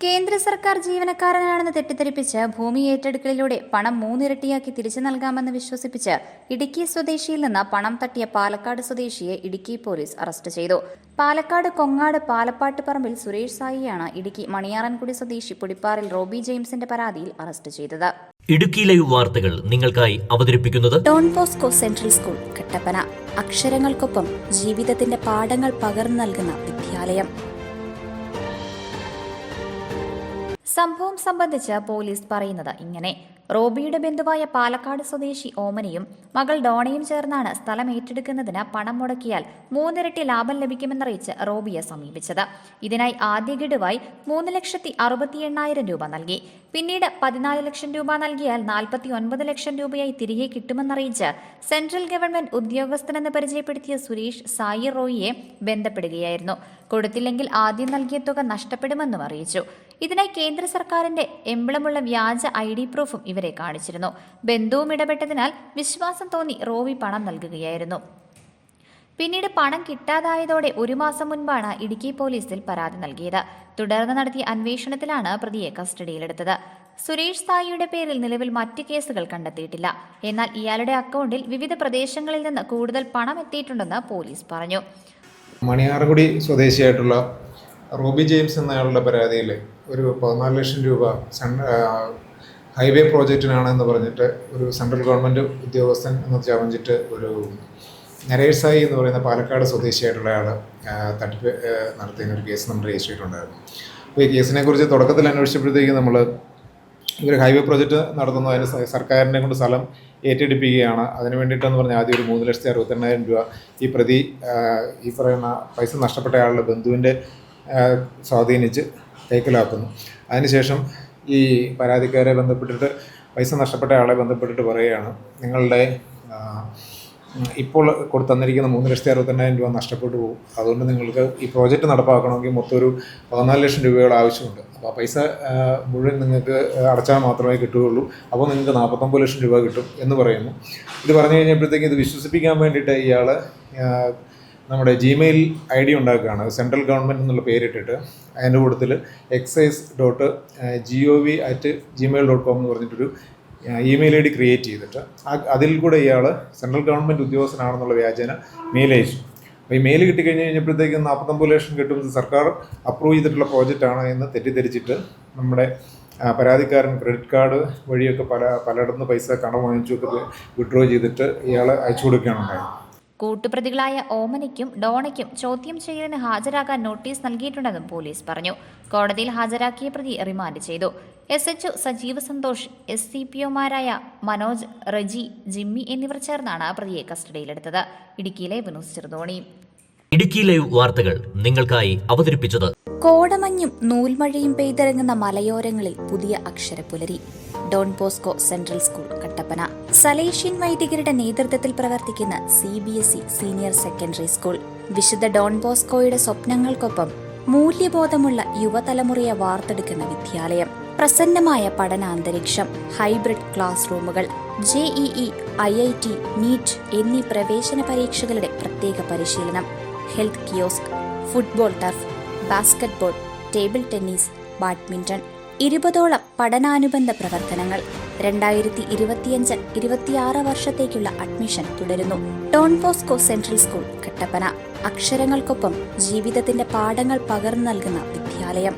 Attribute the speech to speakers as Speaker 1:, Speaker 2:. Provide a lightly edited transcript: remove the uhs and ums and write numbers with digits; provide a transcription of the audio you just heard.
Speaker 1: കേന്ദ്ര സർക്കാർ ജീവനക്കാരനാണെന്ന് തെറ്റിദ്ധരിപ്പിച്ച് ഭൂമി ഏറ്റെടുക്കലിലൂടെ പണം മൂന്നിരട്ടിയാക്കി തിരിച്ചു നൽകാമെന്ന് വിശ്വസിപ്പിച്ച് ഇടുക്കി സ്വദേശിയിൽ നിന്ന് പണം തട്ടിയ പാലക്കാട് സ്വദേശിയെ ഇടുക്കി പോലീസ് അറസ്റ്റ് ചെയ്തു. പാലക്കാട് കൊങ്ങാട് പാലപ്പാട്ടുപറമ്പിൽ സുരേഷ് സായിയാണ് ഇടുക്കി മണിയാറൻകുടി സ്വദേശി പുടിപ്പാറിൽ റോബി ജെയിംസിന്റെ പരാതിയിൽ അറസ്റ്റ് ചെയ്തത്.
Speaker 2: ഇടുക്കി ലൈവ് വാർത്തകൾ നിങ്ങൾക്കായി അവതരിപ്പിക്കുന്നത്
Speaker 1: Don Bosco Central School Kattappana. അക്ഷരങ്ങൾക്കൊപ്പം ജീവിതത്തിന്റെ പാഠങ്ങൾ പകർന്നു നൽകുന്ന വിദ്യാലയം. സംഭവം സംബന്ധിച്ച് പോലീസ് പറയുന്നത് ഇങ്ങനെ: റോബിയുടെ ബന്ധുവായ പാലക്കാട് സ്വദേശി ഓമനയും മകൾ ഡോണയും ചേർന്നാണ് സ്ഥലം ഏറ്റെടുക്കുന്നതിന് പണം മുടക്കിയാൽ മൂന്നിരട്ടി ലാഭം ലഭിക്കുമെന്നറിയിച്ച് റോബിയെ സമീപിച്ചത്. ഇതിനായി ആദ്യ ഗഡുവായി 3,60,80,000 രൂപ നൽകി. പിന്നീട് 14 ലക്ഷം രൂപ നൽകിയാൽ 49 ലക്ഷം രൂപയായി തിരികെ കിട്ടുമെന്നറിയിച്ച് സെൻട്രൽ ഗവൺമെന്റ് ഉദ്യോഗസ്ഥനെന്ന് പരിചയപ്പെടുത്തിയ സുരേഷ് സായി റോയിയെ ബന്ധപ്പെടുകയായിരുന്നു. കൊടുത്തില്ലെങ്കിൽ ആദ്യം നൽകിയ തുക നഷ്ടപ്പെടുമെന്നും അറിയിച്ചു. ഇതിനായി കേന്ദ്ര സർക്കാരിന്റെ എംബ്ലമുള്ള വ്യാജ ID പ്രൂഫും ഇവരെ കാണിച്ചിരുന്നു. ബന്ധുവും ഇടപെട്ടതിനാൽ വിശ്വാസം തോന്നി റോബി പണം നൽകുകയായിരുന്നു. പിന്നീട് പണം കിട്ടാതായതോടെ 1 മാസം മുൻപാണ് ഇടുക്കി പോലീസിൽ പരാതി നൽകിയത്. തുടർന്ന് നടത്തിയ അന്വേഷണത്തിലാണ് പ്രതിയെ കസ്റ്റഡിയിലെടുത്തത്. സുരേഷ് സായിയുടെ പേരിൽ നിലവിൽ മറ്റ് കേസുകൾ കണ്ടെത്തിയിട്ടില്ല. എന്നാൽ ഇയാളുടെ അക്കൗണ്ടിൽ വിവിധ പ്രദേശങ്ങളിൽ നിന്ന് കൂടുതൽ പണം എത്തിയിട്ടുണ്ടെന്ന് പോലീസ് പറഞ്ഞു.
Speaker 3: മണിയാറൻകുടി സ്വദേശിയായിട്ടുള്ള റോബി ജെയിംസ് എന്നയാളുടെ പരാതിയിൽ ഒരു 14 ലക്ഷം രൂപ ഹൈവേ പ്രോജക്റ്റിനാണെന്ന് പറഞ്ഞിട്ട് ഒരു സെൻട്രൽ ഗവൺമെൻറ് ഉദ്യോഗസ്ഥൻ എന്ന് ചമഞ്ഞിട്ട് ഒരു നരേഷ് സായി എന്ന് പറയുന്ന പാലക്കാട് സ്വദേശിയായിട്ടുള്ള ആൾ തട്ടിപ്പ് നടത്തിയ ഒരു കേസ് നമ്മൾ രജിസ്റ്റർ ചെയ്തിട്ടുണ്ടായിരുന്നു. അപ്പോൾ ഈ കേസിനെ കുറിച്ച് തുടക്കത്തിൽ അന്വേഷിച്ചപ്പോഴത്തേക്ക് നമ്മൾ ഇവർ ഹൈവേ പ്രോജക്റ്റ് നടത്തുന്നു, അതിന് സർക്കാരിനെ കൊണ്ട് സ്ഥലം ഏറ്റെടുപ്പിക്കുകയാണ്. അതിന് വേണ്ടിയിട്ടെന്ന് പറഞ്ഞാൽ ആദ്യം ഒരു 3,68,000 രൂപ ഈ പ്രതി ഈ പറയുന്ന പൈസ നഷ്ടപ്പെട്ട ആളുടെ ബന്ധുവിൻ്റെ സ്വാധീനിച്ച് കൈക്കലാക്കുന്നു. അതിനുശേഷം ഈ പരാതിക്കാരെ ബന്ധപ്പെട്ടിട്ട് പൈസ നഷ്ടപ്പെട്ട ആളെ ബന്ധപ്പെട്ടിട്ട് പറയുകയാണ്, നിങ്ങളുടെ ഇപ്പോൾ തന്നിരിക്കുന്ന 3,68,000 രൂപ നഷ്ടപ്പെട്ടു പോകും. അതുകൊണ്ട് നിങ്ങൾക്ക് ഈ പ്രോജക്റ്റ് നടപ്പാക്കണമെങ്കിൽ മൊത്തം ഒരു 14 ലക്ഷം രൂപയുടെ ആവശ്യമുണ്ട്. അപ്പോൾ ആ പൈസ മുഴുവൻ നിങ്ങൾക്ക് അടച്ചാൽ മാത്രമേ കിട്ടുകയുള്ളൂ. അപ്പോൾ നിങ്ങൾക്ക് 49 ലക്ഷം രൂപ കിട്ടും എന്ന് പറയുന്നു. ഇത് പറഞ്ഞു കഴിഞ്ഞപ്പോഴത്തേക്കും ഇത് വിശ്വസിപ്പിക്കാൻ വേണ്ടിയിട്ട് ഇയാൾ നമ്മുടെ Gmail ID ഉണ്ടാക്കുകയാണ്. സെൻട്രൽ ഗവൺമെൻറ് എന്നുള്ള പേരിട്ടിട്ട് അതിൻ്റെ കൂട്ടത്തിൽ excise.gov@gmail.com എന്ന് പറഞ്ഞിട്ടൊരു ഇമെയിൽ ID ക്രിയേറ്റ് ചെയ്തിട്ട് അതിൽ കൂടെ ഇയാൾ സെൻട്രൽ ഗവൺമെൻറ് ഉദ്യോഗസ്ഥനാണെന്നുള്ള വ്യാജേന മെയിൽ അയച്ചു. അപ്പോൾ ഈ മെയിൽ കിട്ടിക്കഴിഞ്ഞപ്പോഴത്തേക്കും 49 ലക്ഷം കിട്ടുന്നത് സർക്കാർ അപ്രൂവ് ചെയ്തിട്ടുള്ള പ്രോജക്റ്റാണ് എന്ന് തെറ്റിദ്ധരിച്ചിട്ട് നമ്മുടെ പരാതിക്കാരൻ ക്രെഡിറ്റ് കാർഡ് വഴിയൊക്കെ പലയിടത്തുനിന്ന് പൈസ കടം വാങ്ങിച്ചൊക്കെ വിഡ്രോ ചെയ്തിട്ട് ഇയാൾ അയച്ചു കൊടുക്കുകയാണ് ഉണ്ടായത്.
Speaker 1: കൂട്ടുപ്രതികളായ ഓമനയ്ക്കും ഡോണയ്ക്കും ചോദ്യം ചെയ്യലിന് ഹാജരാകാൻ നോട്ടീസ് നൽകിയിട്ടുണ്ടെന്നും പോലീസ് പറഞ്ഞു. കോടതിയിൽ ഹാജരാക്കിയ പ്രതി റിമാൻഡ് ചെയ്തു. SHO സജീവ് സന്തോഷ്, SCPOമാരായ മനോജ്, റജി, ജിമ്മി എന്നിവർ ചേർന്നാണ് പ്രതിയെ കസ്റ്റഡിയിലെടുത്തത്. ഇടുക്കിയിലെ ന്യൂസ് ചെറുതോണി.
Speaker 2: ഇടുക്കി ലൈവ് വാർത്തകൾ നിങ്ങൾക്കായി അവതരിപ്പിച്ചത്
Speaker 1: കോടമഞ്ഞും നൂൽമഴയും പെയ്തിറങ്ങുന്ന മലയോരങ്ങളിൽ പുതിയ അക്ഷരപ്പുലരി. Don Bosco Central School Kattappana. Salesian വൈദികരുടെ നേതൃത്വത്തിൽ പ്രവർത്തിക്കുന്ന CBSE സീനിയർ സെക്കൻഡറി സ്കൂൾ. വിശുദ്ധ ഡോൺ ബോസ്കോയുടെ സ്വപ്നങ്ങൾക്കൊപ്പം മൂല്യബോധമുള്ള യുവതലമുറയെ വാർത്തെടുക്കുന്ന വിദ്യാലയം. പ്രസന്നമായ പഠനാന്തരീക്ഷം, ഹൈബ്രിഡ് ക്ലാസ് റൂമുകൾ, JEE, IIT, NEET എന്നീ പ്രവേശന പരീക്ഷകളുടെ പ്രത്യേക പരിശീലനം, health kiosk, football turf, basketball, table tennis, badminton, 20ഓളം പഠനാനുബന്ധ പ്രവർത്തനങ്ങൾ. 2025-26 വർഷത്തേക്കുള്ള അഡ്മിഷൻ തുടരുന്നു. Don Bosco Central School Kattappana. അക്ഷരങ്ങൾക്കൊപ്പം ജീവിതത്തിന്റെ പാഠങ്ങൾ പകർന്നു നൽകുന്ന വിദ്യാലയം.